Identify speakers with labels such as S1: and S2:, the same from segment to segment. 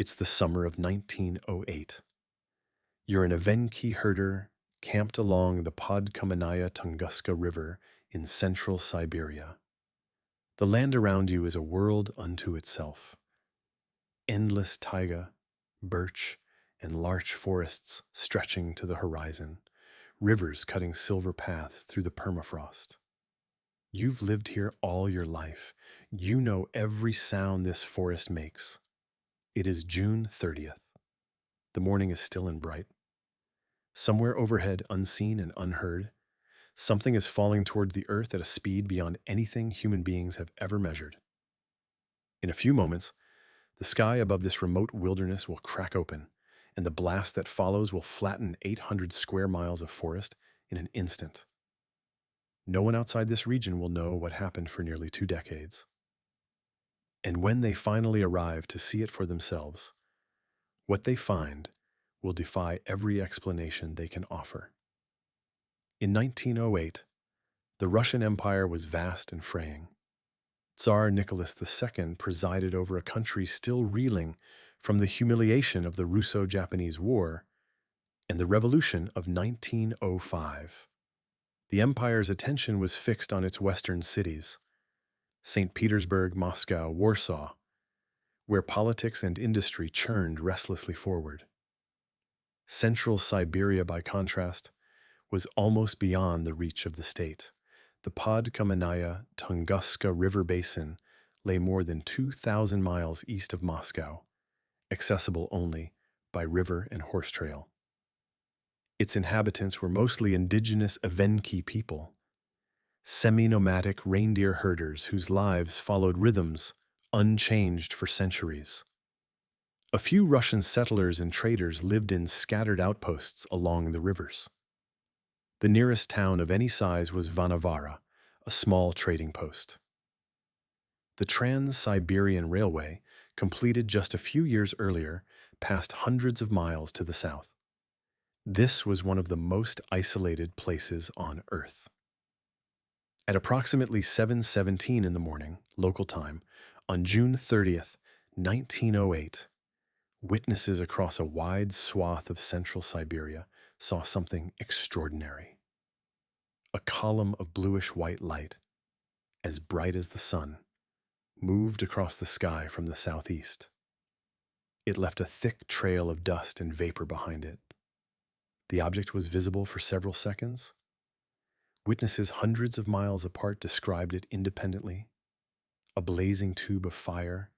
S1: It's the summer of 1908. You're an Evenki herder camped along the Podkamanaya Tunguska River in central Siberia. The land around you is a world unto itself. Endless taiga, birch, and larch forests stretching to the horizon, rivers cutting silver paths through the permafrost. You've lived here all your life. You know every sound this forest makes. It is June 30th. The morning is still and bright. Somewhere overhead, unseen and unheard, something is falling toward the earth at a speed beyond anything human beings have ever measured. In a few moments, the sky above this remote wilderness will crack open, and the blast that follows will flatten 800 square miles of forest in an instant. No one outside this region will know what happened for nearly 2 decades. And when they finally arrive to see it for themselves, what they find will defy every explanation they can offer. In 1908, the Russian Empire was vast and fraying. Tsar Nicholas II presided over a country still reeling from the humiliation of the Russo-Japanese War and the Revolution of 1905. The empire's attention was fixed on its western cities, St. Petersburg, Moscow, Warsaw, where politics and industry churned restlessly forward. Central Siberia, by contrast, was almost beyond the reach of the state. The Podkamanaya Tunguska River Basin lay more than 2,000 miles east of Moscow, accessible only by river and horse trail. Its inhabitants were mostly indigenous Evenki people, semi-nomadic reindeer herders whose lives followed rhythms unchanged for centuries. A few Russian settlers and traders lived in scattered outposts along the rivers. The nearest town of any size was Vanavara, a small trading post. The Trans-Siberian Railway, completed just a few years earlier, passed hundreds of miles to the south. This was one of the most isolated places on Earth. At approximately 7:17 in the morning, local time, on June 30th, 1908, witnesses across a wide swath of central Siberia saw something extraordinary. A column of bluish-white light, as bright as the sun, moved across the sky from the southeast. It left a thick trail of dust and vapor behind it. The object was visible for several seconds. Witnesses hundreds of miles apart described it independently. A blazing tube of fire,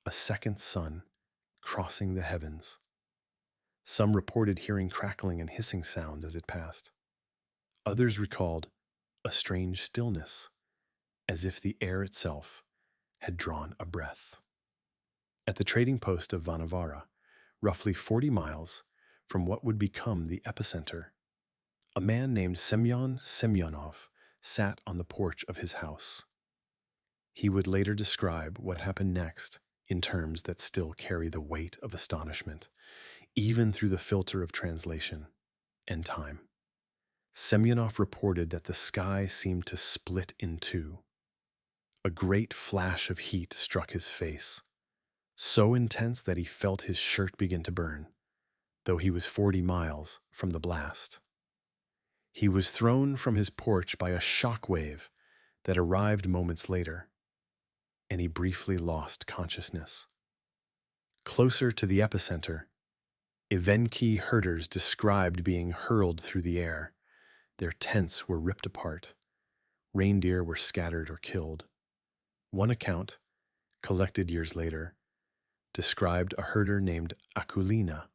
S1: a second sun, crossing the heavens. Some reported hearing crackling and hissing sounds as it passed. Others recalled a strange stillness, as if the air itself had drawn a breath. At the trading post of Vanavara, roughly 40 miles from what would become the epicenter, a man named Semyon Semyonov sat on the porch of his house. He would later describe what happened next in terms that still carry the weight of astonishment, even through the filter of translation and time. Semyonov reported that the sky seemed to split in two. A great flash of heat struck his face, so intense that he felt his shirt begin to burn, though he was 40 miles from the blast. He was thrown from his porch by a shock wave that arrived moments later, and he briefly lost consciousness. Closer to the epicenter, Evenki herders described being hurled through the air. Their tents were ripped apart. Reindeer were scattered or killed. One account, collected years later, described a herder named Akulina,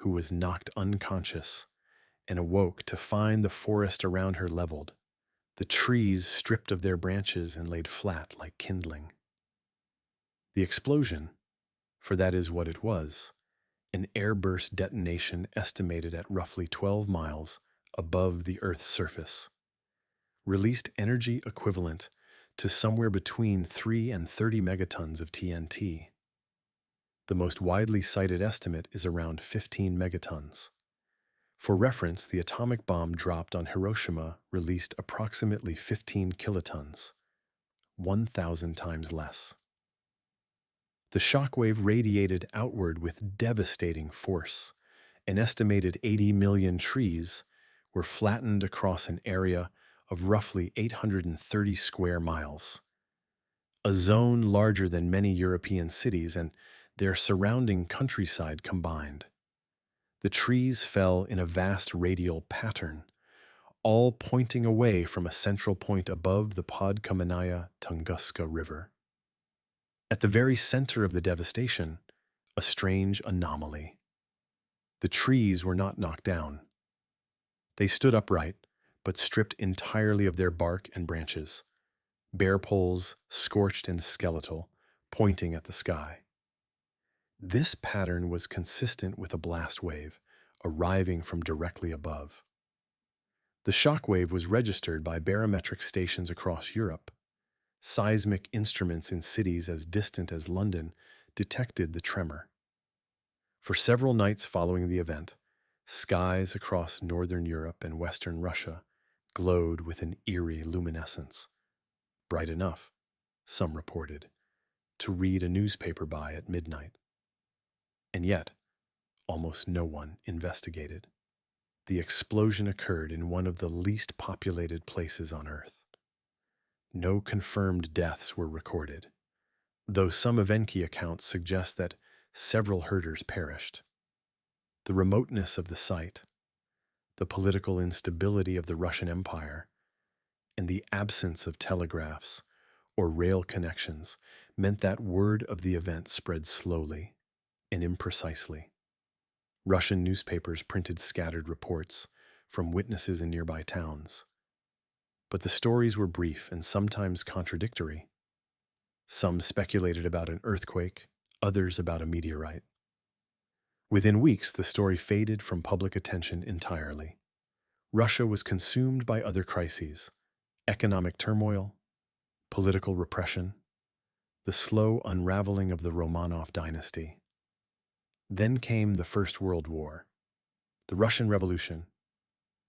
S1: who was knocked unconscious and awoke to find the forest around her leveled, the trees stripped of their branches and laid flat like kindling. The explosion, for that is what it was, an airburst detonation estimated at roughly 12 miles above the Earth's surface, released energy equivalent to somewhere between 3 and 30 megatons of TNT. The most widely cited estimate is around 15 megatons. For reference, the atomic bomb dropped on Hiroshima released approximately 15 kilotons, 1,000 times less. The shockwave radiated outward with devastating force. An estimated 80 million trees were flattened across an area of roughly 830 square miles, a zone larger than many European cities and their surrounding countryside combined. The trees fell in a vast radial pattern, all pointing away from a central point above the Podkamanaya Tunguska River. At the very center of the devastation, a strange anomaly. The trees were not knocked down. They stood upright, but stripped entirely of their bark and branches, bare poles, scorched and skeletal, pointing at the sky. This pattern was consistent with a blast wave, arriving from directly above. The shock wave was registered by barometric stations across Europe. Seismic instruments in cities as distant as London detected the tremor. For several nights following the event, skies across northern Europe and western Russia glowed with an eerie luminescence, bright enough, some reported, to read a newspaper by at midnight. And yet, almost no one investigated. The explosion occurred in one of the least populated places on Earth. No confirmed deaths were recorded, though some Evenki accounts suggest that several herders perished. The remoteness of the site, the political instability of the Russian Empire, and the absence of telegraphs or rail connections meant that word of the event spread slowly and imprecisely. Russian newspapers printed scattered reports from witnesses in nearby towns, but the stories were brief and sometimes contradictory. Some speculated about an earthquake, others about a meteorite. Within weeks, the story faded from public attention entirely. Russia was consumed by other crises: economic turmoil, political repression, the slow unraveling of the Romanov dynasty. Then came the First World War, the Russian Revolution,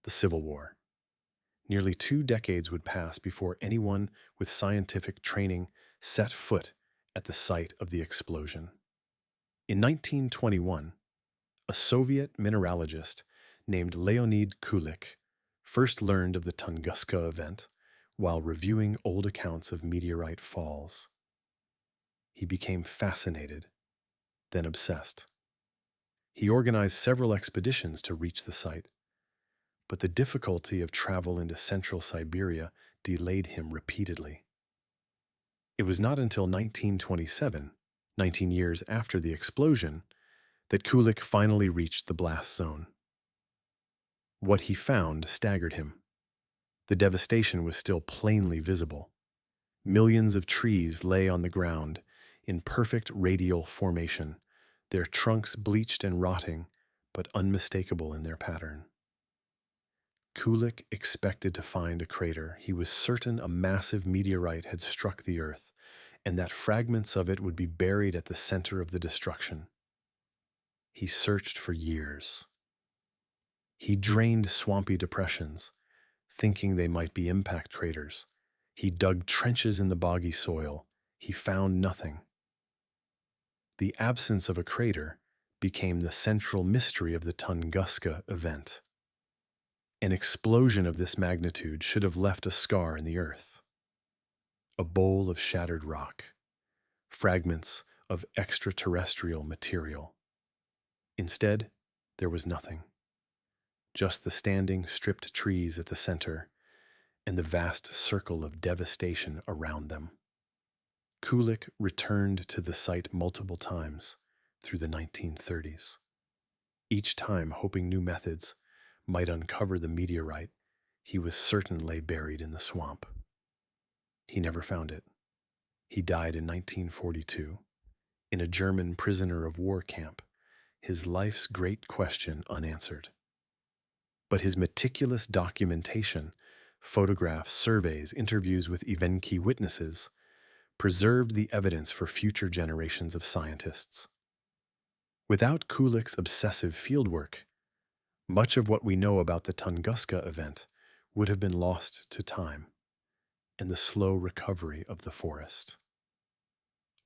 S1: the Civil War. Nearly 2 decades would pass before anyone with scientific training set foot at the site of the explosion. In 1921, a Soviet mineralogist named Leonid Kulik first learned of the Tunguska event while reviewing old accounts of meteorite falls. He became fascinated, then obsessed. He organized several expeditions to reach the site, but the difficulty of travel into central Siberia delayed him repeatedly. It was not until 1927, 19 years after the explosion, that Kulik finally reached the blast zone. What he found staggered him. The devastation was still plainly visible. Millions of trees lay on the ground in perfect radial formation, their trunks bleached and rotting, but unmistakable in their pattern. Kulik expected to find a crater. He was certain a massive meteorite had struck the Earth, and that fragments of it would be buried at the center of the destruction. He searched for years. He drained swampy depressions, thinking they might be impact craters. He dug trenches in the boggy soil. He found nothing. The absence of a crater became the central mystery of the Tunguska event. An explosion of this magnitude should have left a scar in the earth. A bowl of shattered rock, fragments of extraterrestrial material. Instead, there was nothing. Just the standing, stripped trees at the center and the vast circle of devastation around them. Kulik returned to the site multiple times through the 1930s, each time hoping new methods might uncover the meteorite he was certain lay buried in the swamp. He never found it. He died in 1942 in a German prisoner of war camp, his life's great question unanswered. But his meticulous documentation, photographs, surveys, interviews with Evenki witnesses, preserved the evidence for future generations of scientists. Without Kulik's obsessive fieldwork, much of what we know about the Tunguska event would have been lost to time and the slow recovery of the forest.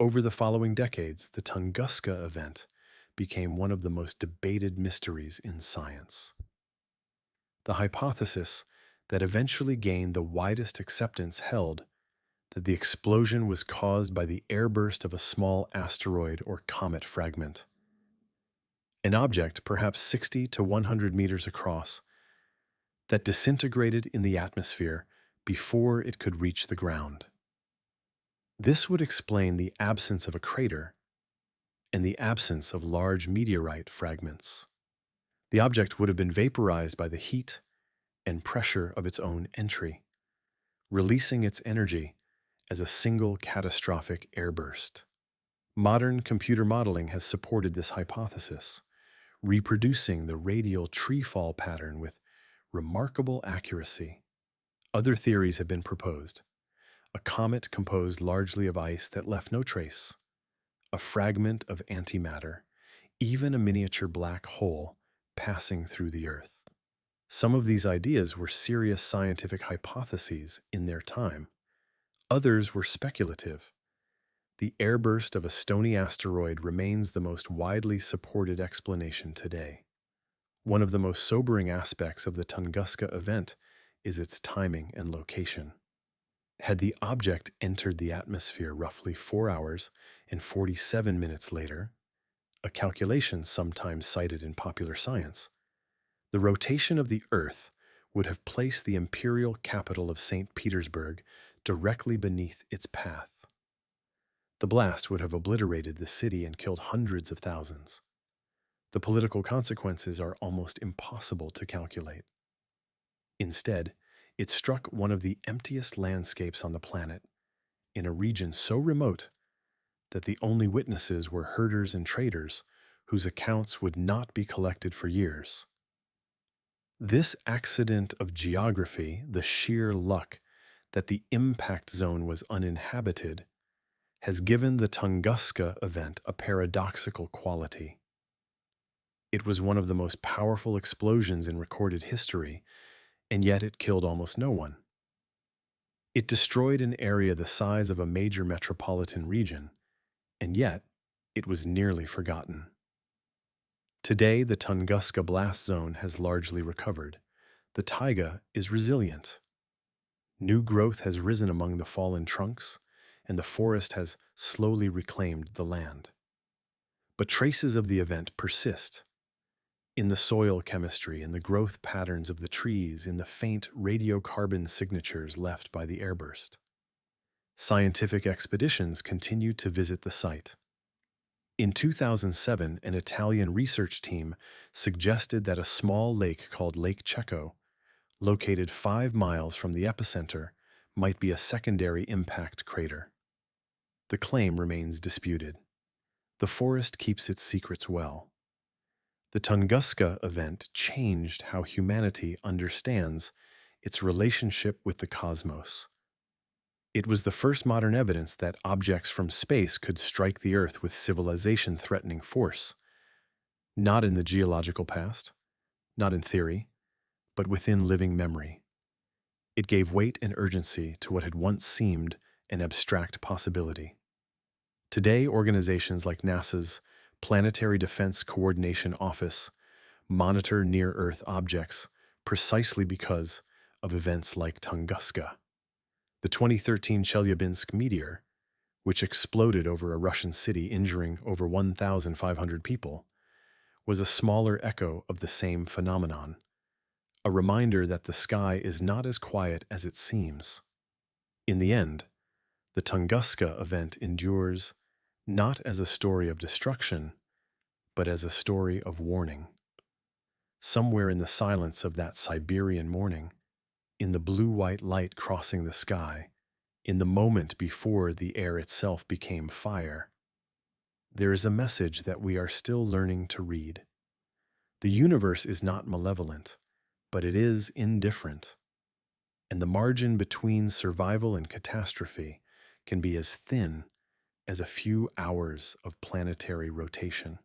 S1: Over the following decades, the Tunguska Event became one of the most debated mysteries in science. The hypothesis that eventually gained the widest acceptance held that the explosion was caused by the airburst of a small asteroid or comet fragment. An object, perhaps 60 to 100 meters across, that disintegrated in the atmosphere before it could reach the ground. This would explain the absence of a crater and the absence of large meteorite fragments. The object would have been vaporized by the heat and pressure of its own entry, releasing its energy as a single catastrophic airburst. Modern computer modeling has supported this hypothesis, reproducing the radial treefall pattern with remarkable accuracy. Other theories have been proposed. A comet composed largely of ice that left no trace, a fragment of antimatter, even a miniature black hole passing through the Earth. Some of these ideas were serious scientific hypotheses in their time. Others were speculative. The airburst of a stony asteroid remains the most widely supported explanation today. One of the most sobering aspects of the Tunguska event is its timing and location. Had the object entered the atmosphere roughly 4 hours and 47 minutes later, a calculation sometimes cited in popular science, the rotation of the Earth would have placed the imperial capital of St. Petersburg directly beneath its path. The blast would have obliterated the city and killed hundreds of thousands. The political consequences are almost impossible to calculate. Instead, it struck one of the emptiest landscapes on the planet, in a region so remote that the only witnesses were herders and traders whose accounts would not be collected for years. This accident of geography, the sheer luck that the impact zone was uninhabited, has given the Tunguska event a paradoxical quality. It was one of the most powerful explosions in recorded history, and yet it killed almost no one. It destroyed an area the size of a major metropolitan region, and yet it was nearly forgotten. Today, the Tunguska blast zone has largely recovered. The taiga is resilient. New growth has risen among the fallen trunks, and the forest has slowly reclaimed the land. But traces of the event persist. In the soil chemistry, in the growth patterns of the trees, in the faint radiocarbon signatures left by the airburst. Scientific expeditions continue to visit the site. In 2007, an Italian research team suggested that a small lake called Lake Cecco, located 5 miles from the epicenter, might be a secondary impact crater. The claim remains disputed. The forest keeps its secrets well. The Tunguska event changed how humanity understands its relationship with the cosmos. It was the first modern evidence that objects from space could strike the Earth with civilization-threatening force, not in the geological past, not in theory, but within living memory. It gave weight and urgency to what had once seemed an abstract possibility. Today, organizations like NASA's Planetary Defense Coordination Office monitor near-Earth objects precisely because of events like Tunguska. The 2013 Chelyabinsk meteor, which exploded over a Russian city injuring over 1,500 people, was a smaller echo of the same phenomenon, a reminder that the sky is not as quiet as it seems. In the end, the Tunguska event endures not as a story of destruction, but as a story of warning. Somewhere in the silence of that Siberian morning, in the blue-white light crossing the sky, in the moment before the air itself became fire, there is a message that we are still learning to read. The universe is not malevolent, but it is indifferent, and the margin between survival and catastrophe can be as thin as a few hours of planetary rotation.